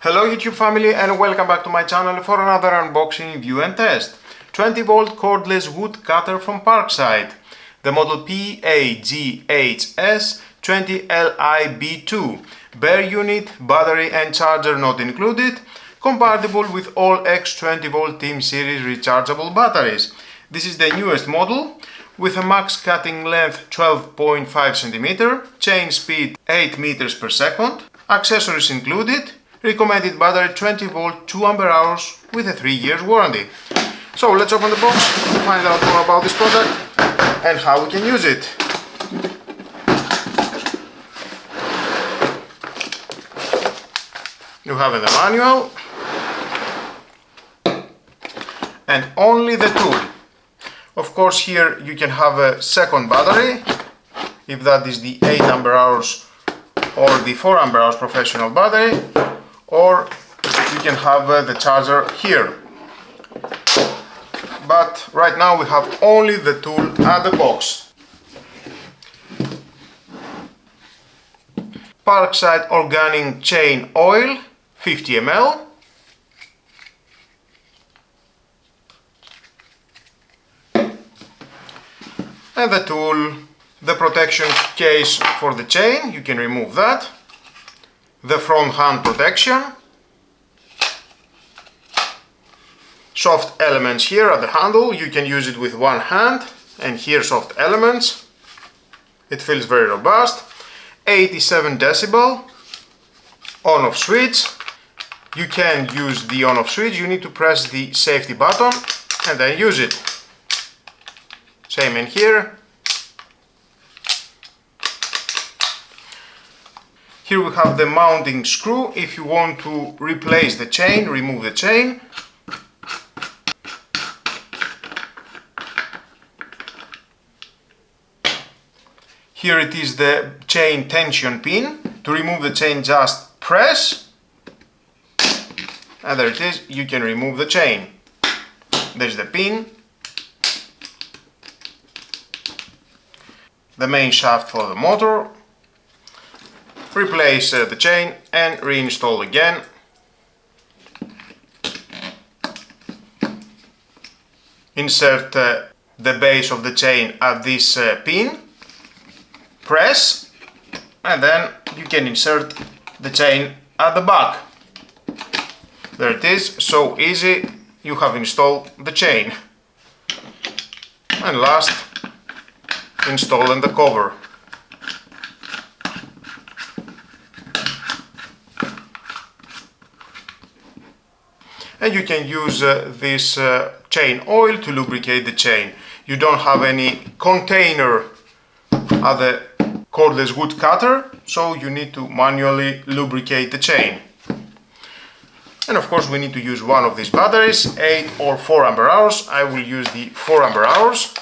Hello YouTube family and welcome back to my channel for another unboxing, review and test. 20V cordless wood cutter from Parkside. The model PAGHS 20LIB2. Bare unit, battery and charger not included. Compatible with all X20V Team Series rechargeable batteries. This is the newest model with a max cutting length 12.5 cm, chain speed 8 meters per second, accessories included. Recommended battery 20V 2 ampere hours with a 3 years warranty. So let's open the box, find out more about this product and how we can use it. You have the manual and only the tool. Of course here you can have a second battery, if that is the 8 ampere hours or the 4 ampere hours professional battery, or you can have the charger here. But right now we have only the tool and the box. Parkside organic chain oil, 50 ml. And the tool, the protection case for the chain, you can remove that. The front hand protection, soft elements here at the handle, you can use it with one hand, and here soft elements, it feels very robust. 87 decibel, on off switch, you can use the on off switch, you need to press the safety button and then use it. Same in here. Here we have the mounting screw. If you want to replace the chain, remove the chain. Here it is the chain tension pin. To remove the chain, just press. And there it is, you can remove the chain. There's the pin. The main shaft for the motor. Replace the chain and reinstall again. Insert the base of the chain at this pin. Press and then you can insert the chain at the back. There it is, so easy, you have installed the chain. And last, installing the cover. And you can use this chain oil to lubricate the chain. You don't have any container at the cordless wood cutter, so you need to manually lubricate the chain. And of course we need to use one of these batteries, 8 or 4 ampere hours. I will use the 4 ampere hours.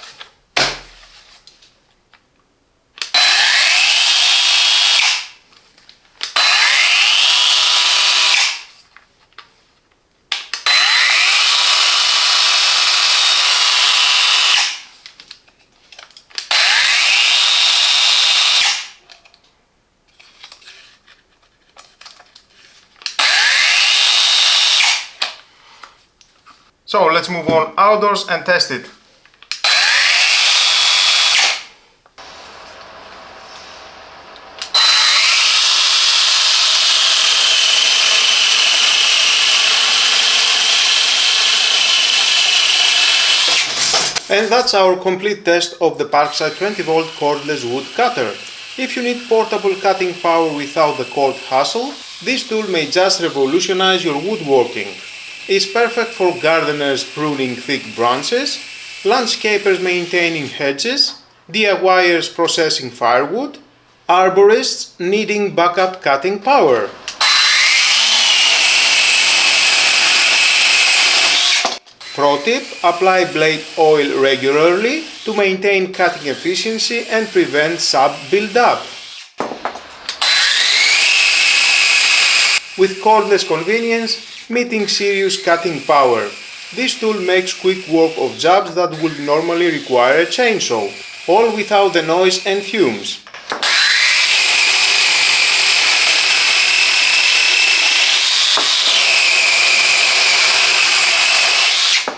So let's move on outdoors and test it. And that's our complete test of the Parkside 20V cordless wood cutter. If you need portable cutting power without the cord hassle, this tool may just revolutionize your woodworking. It's perfect for gardeners pruning thick branches, landscapers maintaining hedges, DIYers processing firewood, arborists needing backup cutting power. Pro tip: apply blade oil regularly to maintain cutting efficiency and prevent sap build-up. With cordless convenience, meeting serious cutting power. This tool makes quick work of jobs that would normally require a chainsaw, all without the noise and fumes.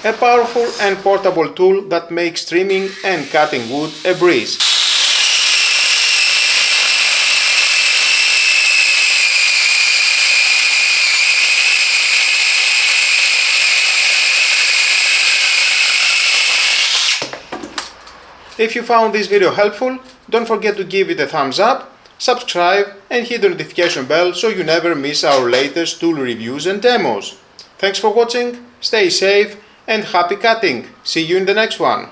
A powerful and portable tool that makes trimming and cutting wood a breeze. If you found this video helpful, don't forget to give it a thumbs up, subscribe and hit the notification bell so you never miss our latest tool reviews and demos. Thanks for watching, stay safe and happy cutting! See you in the next one!